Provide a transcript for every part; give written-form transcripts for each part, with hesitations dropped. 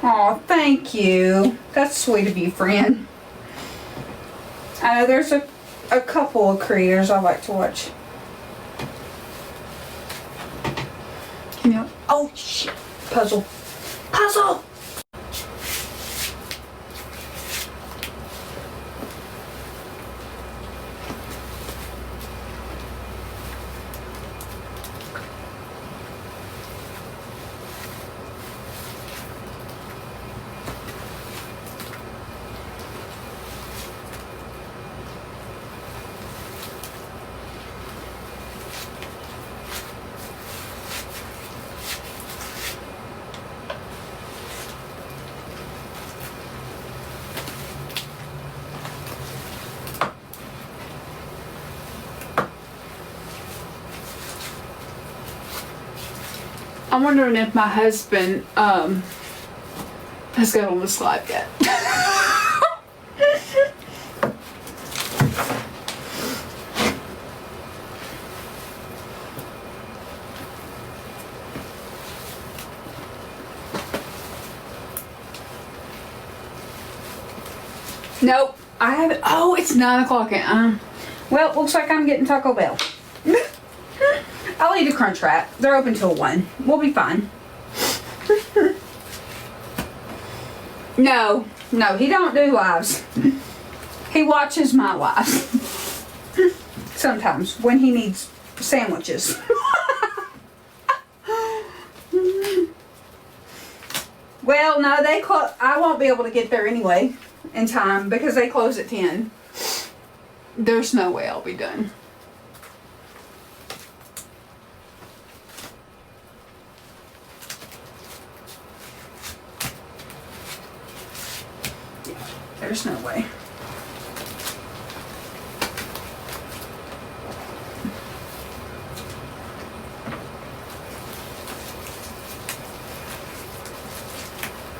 Oh, thank you. That's sweet of you, friend. I know there's a couple of creators I like to watch. You know, oh shit, puzzle. Puzzle! I'm wondering if my husband has got on the slide yet. Nope, I haven't. Oh, it's 9 o'clock. Well, it looks like I'm getting Taco Bell. I'll eat a Crunch Wrap. They're open till 1. We'll be fine. No, he don't do lives. He watches my lives. Sometimes when he needs sandwiches. Well, no, I won't be able to get there anyway in time because they close at 10. There's no way I'll be done. There's no way.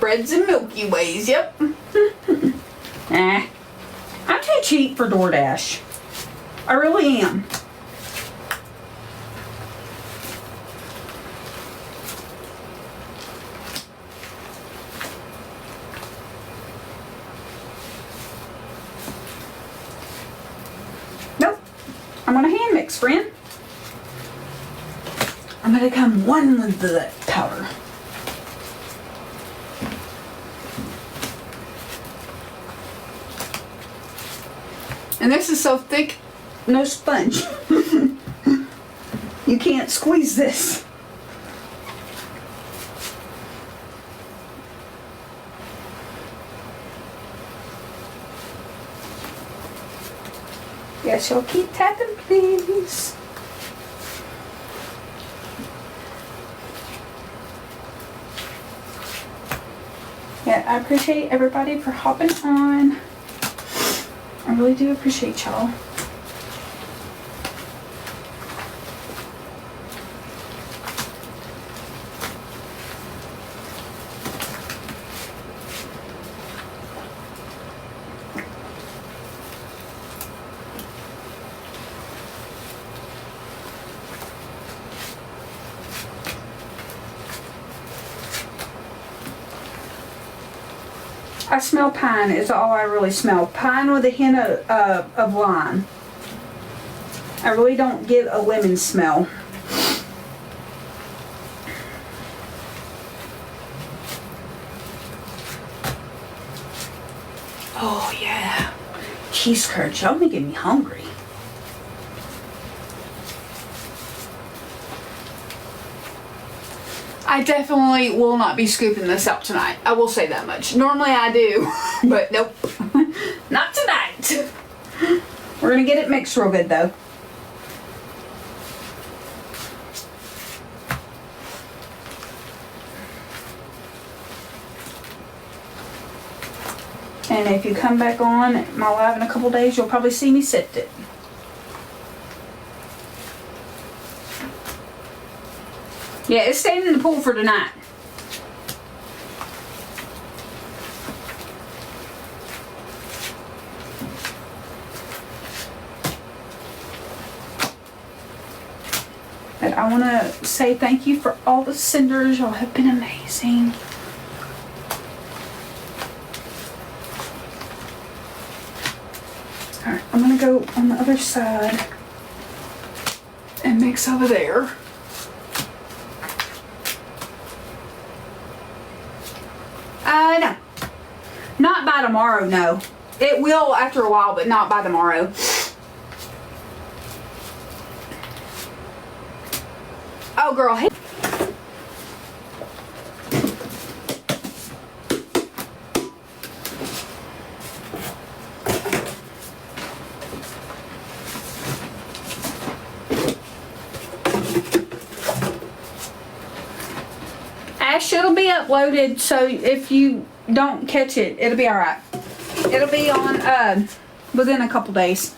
Breads and Milky Ways, yep. I'm too cheap for DoorDash. I really am. Nope. I'm gonna hand mix, friend. I'm gonna come one with the powder. And this is so thick, no sponge. You can't squeeze this. Yes, you'll keep tapping, please. Yeah, I appreciate everybody for hopping on. I really do appreciate y'all. I smell pine is all I really smell. Pine with a hint of lime. I really don't get a lemon smell. Oh yeah. Cheese curds, y'all making me hungry. I definitely will not be scooping this out tonight. I will say that much. Normally I do, but nope. Not tonight. We're gonna get it mixed real good though. And if you come back on my live in a couple days, you'll probably see me sift it. Yeah, it's staying in the pool for tonight. But I want to say thank you for all the senders. Y'all have been amazing. I'm gonna go on the other side and mix over there. No. Not by tomorrow, no. It will after a while, but not by tomorrow. Oh, girl. Hey. Ash, it'll be uploaded, so if you don't catch it, it'll be alright. It'll be on within a couple days.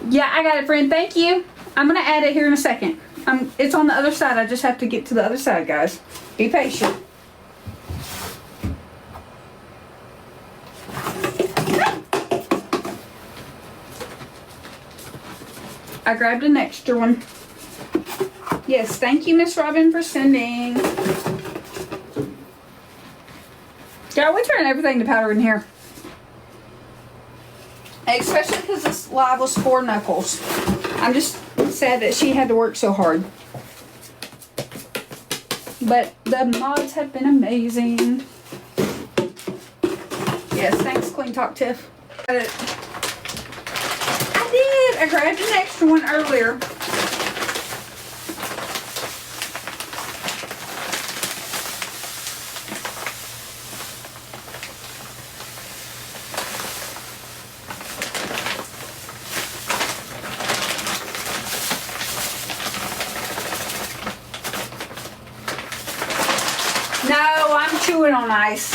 Yeah, I got it, friend. Thank you. I'm gonna add it here in a second. It's on the other side. I just have to get to the other side, guys. Be patient. I grabbed an extra one. Yes, thank you, Miss Robin, for sending. Yeah, we turn everything to powder in here. Especially because this live was for Knuckles. I'm just sad that she had to work so hard. But the mods have been amazing. Yes, thanks, Clean Talk Tiff. I did. I grabbed an extra one earlier. No, I'm chewing on ice.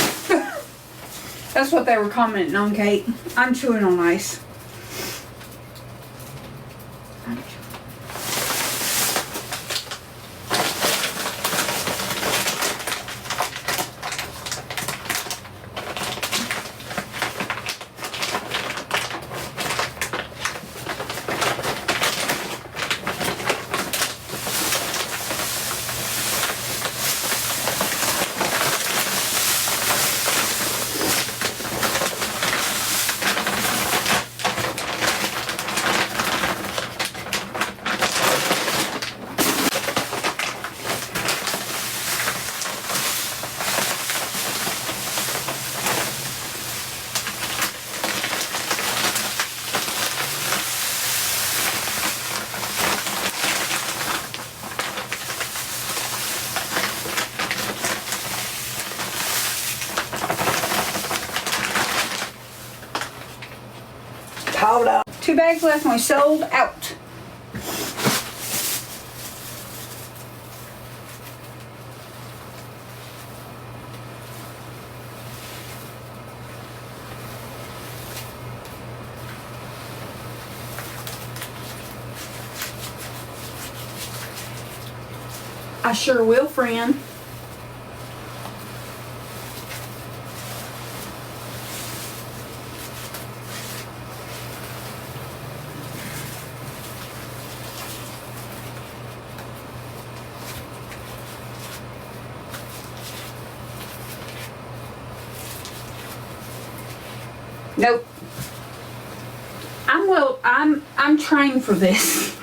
That's what they were commenting on, Kate. I'm chewing on ice. Powder. 2 bags left and we sold out. I sure will, friend. Nope. I'm trained for this.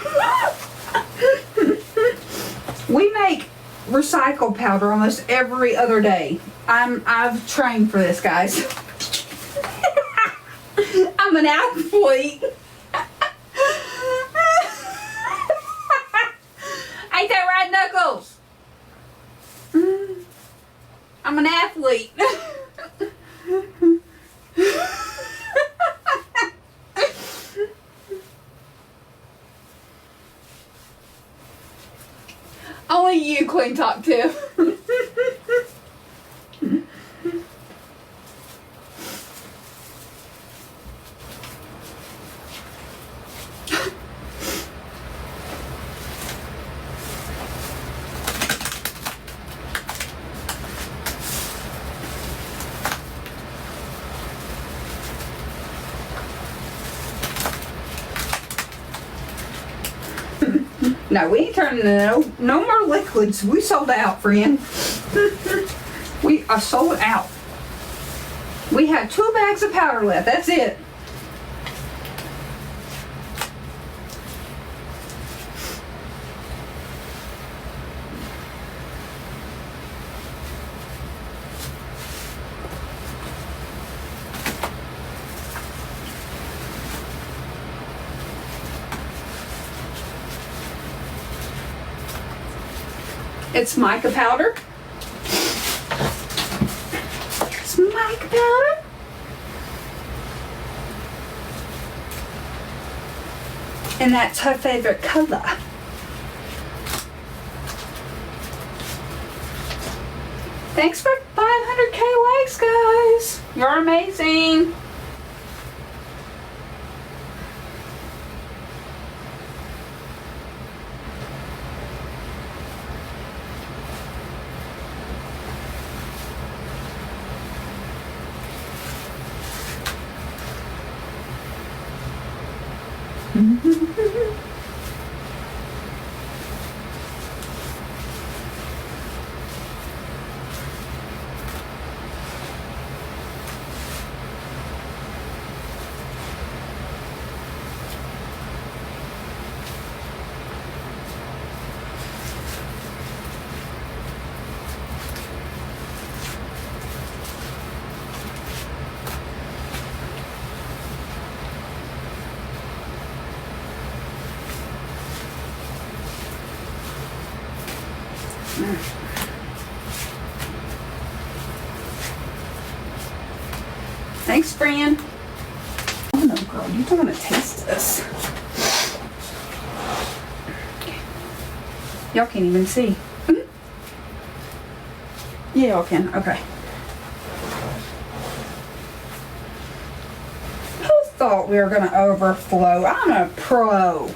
We make recycled powder almost every other day. I've trained for this, guys. I'm an athlete. Ain't that right, Knuckles? I'm an athlete. Only you, Queen Talk Tiff. No, we ain't turning no more liquids. We sold out, friend. We are sold out. We have 2 bags of powder left. That's it. It's mica powder. It's mica powder. And that's her favorite color. Thanks for 500K likes, guys. You're amazing. Thanks, friend. Oh no, girl, you don't want to taste this. Y'all can't even see. Yeah, y'all can. Okay. Who thought we were going to overflow? I'm a pro.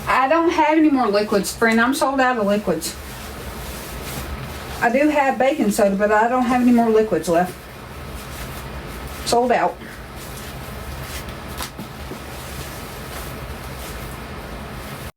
I don't have any more liquids, friend. I'm sold out of liquids. I do have baking soda, but I don't have any more liquids left. Sold out.